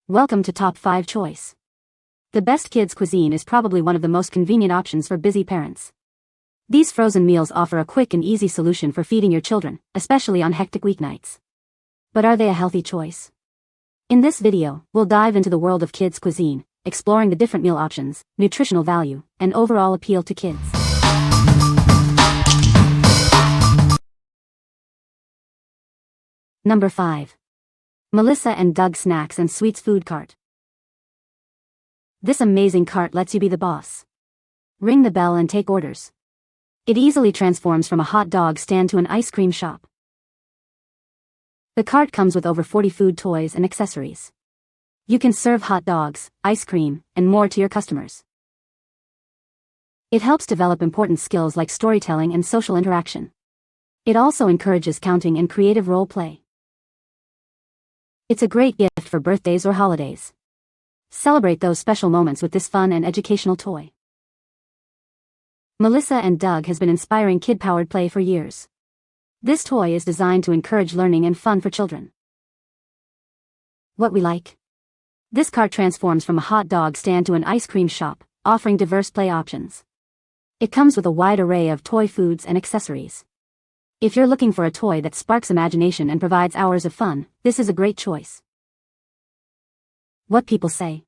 Welcome to Top 5 Choice. The best kids cuisine is probably one of the most convenient options for busy parents. These frozen meals offer a quick and easy solution for feeding your children, especially on hectic weeknights. But are they a healthy choice? In this video, we'll dive into the world of kids cuisine, exploring the different meal options, nutritional value, and overall appeal to kids. Number 5. Melissa and Doug Snacks and Sweets Food Cart. This amazing cart lets you be the boss. Ring the bell and take orders. It easily transforms from a hot dog stand to an ice cream shop. The cart comes with over 40 food toys and accessories. You can serve hot dogs, ice cream, and more to your customers. It helps develop important skills like storytelling and social interaction. It also encourages counting and creative role play. It's a great gift for birthdays or holidays. Celebrate those special moments with this fun and educational toy. Melissa and Doug has been inspiring kid-powered play for years. This toy is designed to encourage learning and fun for children. What we like? This cart transforms from a hot dog stand to an ice cream shop, offering diverse play options. It comes with a wide array of toy foods and accessories. If you're looking for a toy that sparks imagination and provides hours of fun, this is a great choice. What people say.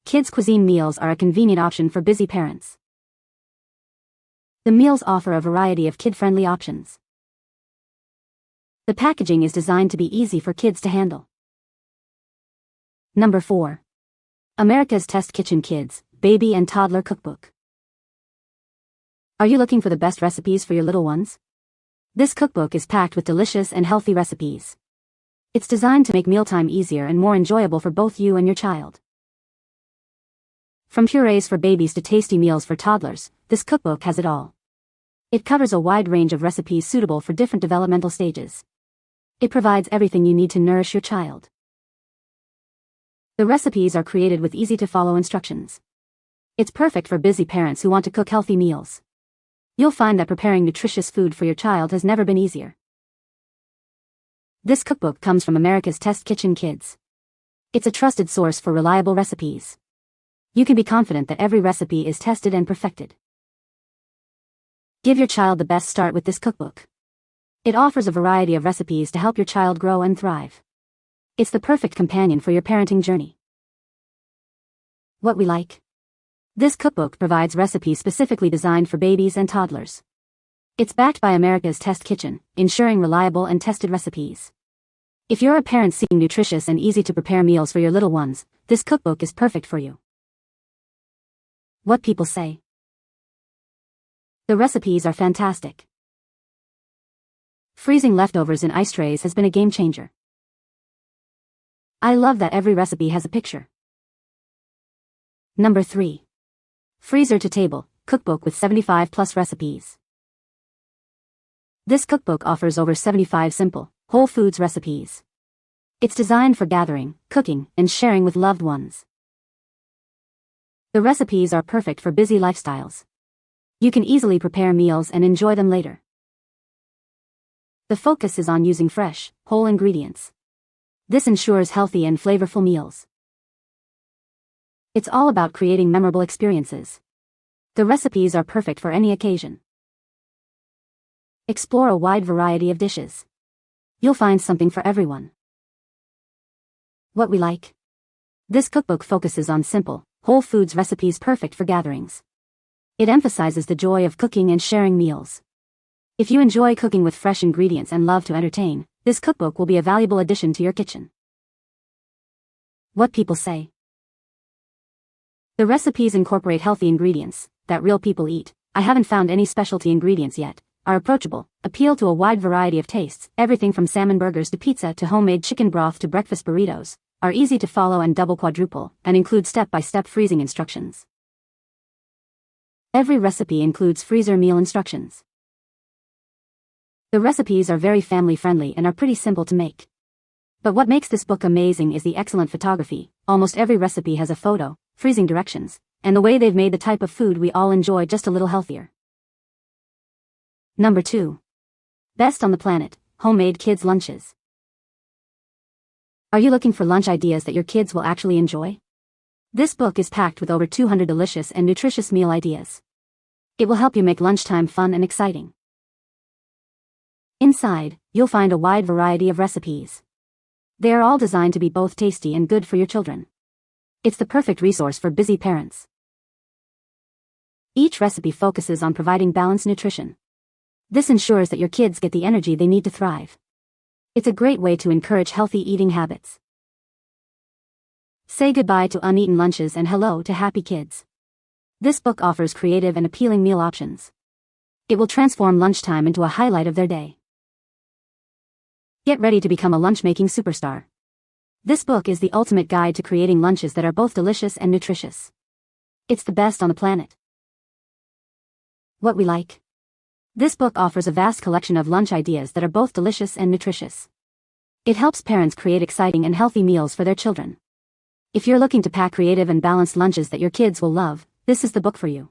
Kids cuisine meals are a convenient option for busy parents. The meals offer a variety of kid-friendly options. The packaging is designed to be easy for kids to handle. Number 4. America's Test Kitchen Kids, Baby and Toddler Cookbook. Are you looking for the best recipes for your little ones? This cookbook is packed with delicious and healthy recipes. It's designed to make mealtime easier and more enjoyable for both you and your child. From purees for babies to tasty meals for toddlers, this cookbook has it all. It covers a wide range of recipes suitable for different developmental stages. It provides everything you need to nourish your child. The recipes are created with easy-to-follow instructions. It's perfect for busy parents who want to cook healthy meals. You'll find that preparing nutritious food for your child has never been easier. This cookbook comes from America's Test Kitchen Kids. It's a trusted source for reliable recipes. You can be confident that every recipe is tested and perfected. Give your child the best start with this cookbook. It offers a variety of recipes to help your child grow and thrive. It's the perfect companion for your parenting journey. What we like? This cookbook provides recipes specifically designed for babies and toddlers. It's backed by America's Test Kitchen, ensuring reliable and tested recipes. If you're a parent seeking nutritious and easy-to-prepare meals for your little ones, this cookbook is perfect for you. What people say. The recipes are fantastic. Freezing leftovers in ice trays has been a game changer. I love that every recipe has a picture. Number 3. Freezer to Table, Cookbook with 75+ recipes. This cookbook offers over 75 simple, whole foods recipes. It's designed for gathering, cooking, and sharing with loved ones. The recipes are perfect for busy lifestyles. You can easily prepare meals and enjoy them later. The focus is on using fresh, whole ingredients. This ensures healthy and flavorful meals. It's all about creating memorable experiences. The recipes are perfect for any occasion. Explore a wide variety of dishes. You'll find something for everyone. What we like? This cookbook focuses on simple, whole foods recipes perfect for gatherings. It emphasizes the joy of cooking and sharing meals. If you enjoy cooking with fresh ingredients and love to entertain, this cookbook will be a valuable addition to your kitchen. What people say. The recipes incorporate healthy ingredients that real people eat. I haven't found any specialty ingredients yet. Are approachable, appeal to a wide variety of tastes, everything from salmon burgers to pizza to homemade chicken broth to breakfast burritos, are easy to follow and double quadruple, and include step-by-step freezing instructions. Every recipe includes freezer meal instructions. The recipes are very family-friendly and are pretty simple to make. But what makes this book amazing is the excellent photography. Almost every recipe has a photo, freezing directions, and the way they've made the type of food we all enjoy just a little healthier. Number 2. Best on the Planet, Homemade Kids Lunches. Are you looking for lunch ideas that your kids will actually enjoy? This book is packed with over 200 delicious and nutritious meal ideas. It will help you make lunchtime fun and exciting. Inside, you'll find a wide variety of recipes. They are all designed to be both tasty and good for your children. It's the perfect resource for busy parents. Each recipe focuses on providing balanced nutrition. This ensures that your kids get the energy they need to thrive. It's a great way to encourage healthy eating habits. Say goodbye to uneaten lunches and hello to happy kids. This book offers creative and appealing meal options. It will transform lunchtime into a highlight of their day. Get ready to become a lunch-making superstar. This book is the ultimate guide to creating lunches that are both delicious and nutritious. It's the best on the planet. What we like. This book offers a vast collection of lunch ideas that are both delicious and nutritious. It helps parents create exciting and healthy meals for their children. If you're looking to pack creative and balanced lunches that your kids will love, this is the book for you.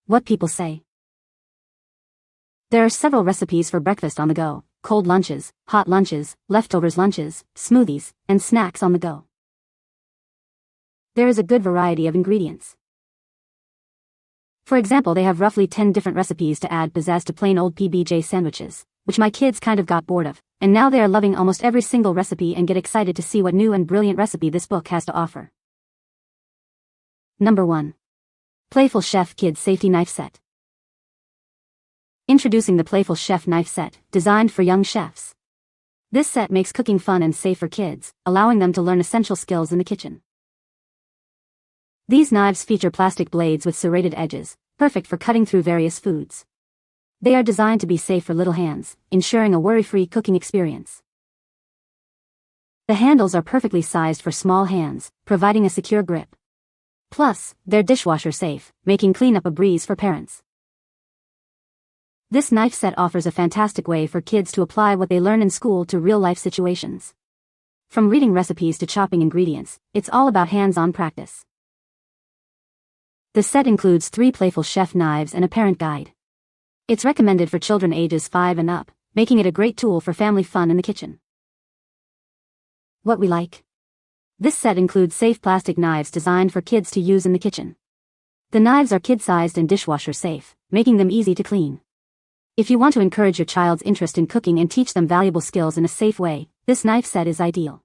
What people say. There are several recipes for breakfast on the go, cold lunches, hot lunches, leftovers lunches, smoothies, and snacks on the go. There is a good variety of ingredients. For example, they have roughly 10 different recipes to add pizzazz to plain old PBJ sandwiches, which my kids kind of got bored of, and now they are loving almost every single recipe and get excited to see what new and brilliant recipe this book has to offer. Number 1. Playful Chef Kids Safety Knife Set. Introducing the Playful Chef Knife Set, designed for young chefs. This set makes cooking fun and safe for kids, allowing them to learn essential skills in the kitchen. These knives feature plastic blades with serrated edges, perfect for cutting through various foods. They are designed to be safe for little hands, ensuring a worry-free cooking experience. The handles are perfectly sized for small hands, providing a secure grip. Plus, they're dishwasher safe, making cleanup a breeze for parents. This knife set offers a fantastic way for kids to apply what they learn in school to real-life situations. From reading recipes to chopping ingredients, it's all about hands-on practice. The set includes 3 Playful Chef knives and a parent guide. It's recommended for children ages 5 and up, making it a great tool for family fun in the kitchen. What we like. This set includes safe plastic knives designed for kids to use in the kitchen. The knives are kid-sized and dishwasher safe, making them easy to clean. If you want to encourage your child's interest in cooking and teach them valuable skills in a safe way, this knife set is ideal.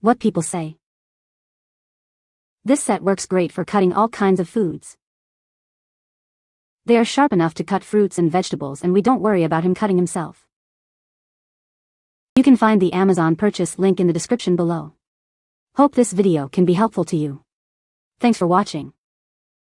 What people say. This set works great for cutting all kinds of foods. They are sharp enough to cut fruits and vegetables, and we don't worry about him cutting himself. You can find the Amazon purchase link in the description below. Hope this video can be helpful to you. Thanks for watching.